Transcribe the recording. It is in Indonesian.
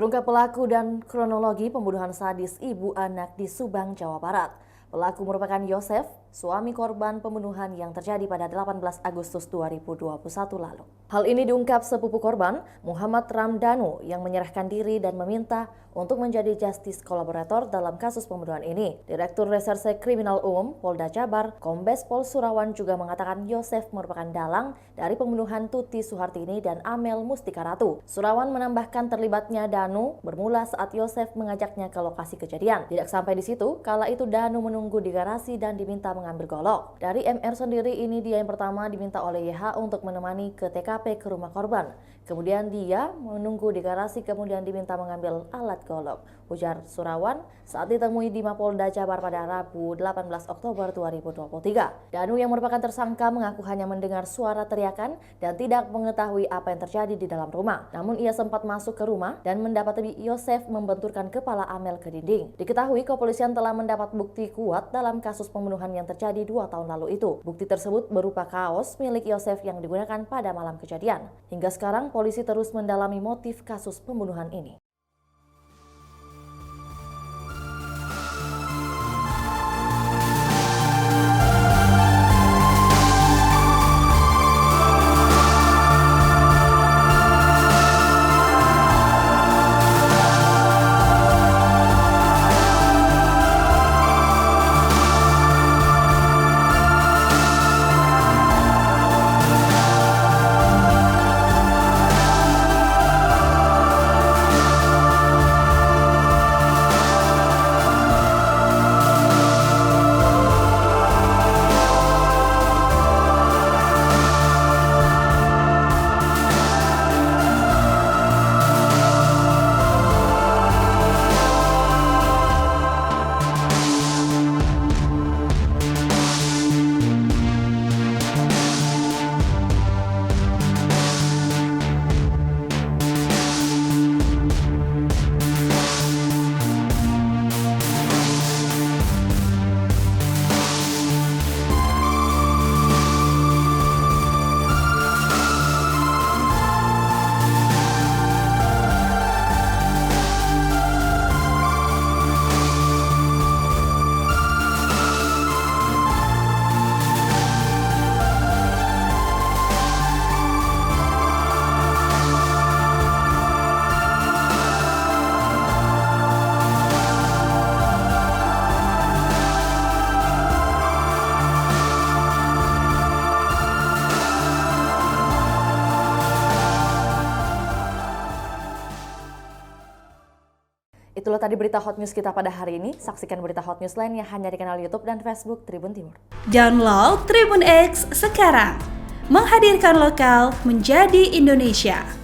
Terungkap pelaku dan kronologi pembunuhan sadis ibu anak di Subang, Jawa Barat. Pelaku merupakan Yosef, suami korban pembunuhan yang terjadi pada 18 Agustus 2021 lalu. Hal ini diungkap sepupu korban, Muhammad Ramdhanu, yang menyerahkan diri dan meminta untuk menjadi justice kolaborator dalam kasus pembunuhan ini. Direktur Reserse Kriminal Umum Polda Jabar, Kombes Pol Surawan juga mengatakan Yosef merupakan dalang dari pembunuhan Tuti Suhartini dan Amel Mustika Ratu. Surawan menambahkan terlibatnya Danu bermula saat Yosef mengajaknya ke lokasi kejadian. Tidak sampai di situ, kala itu Danu menunggu di garasi dan diminta mengambil golok. Dari MR sendiri, ini dia yang pertama diminta oleh YH untuk menemani ke TKP ke rumah korban. Kemudian dia menunggu di garasi, kemudian diminta mengambil alat golok, ujar Surawan saat ditemui di Mapolda Jabar pada Rabu 18 Oktober 2023. Danu yang merupakan tersangka mengaku hanya mendengar suara teriakan dan tidak mengetahui apa yang terjadi di dalam rumah. Namun ia sempat masuk ke rumah dan mendapati Yosef membenturkan kepala Amel ke dinding. Diketahui kepolisian telah mendapat bukti kuat dalam kasus pembunuhan yang terjadi 2 tahun lalu itu. Bukti tersebut berupa kaos milik Yosef yang digunakan pada malam kejadian. Hingga sekarang polisi terus mendalami motif kasus pembunuhan ini. Itulah tadi berita hot news kita pada hari ini. Saksikan berita hot news lainnya hanya di kanal YouTube dan Facebook Tribun Timur. Download Tribun X sekarang. Menghadirkan lokal menjadi Indonesia.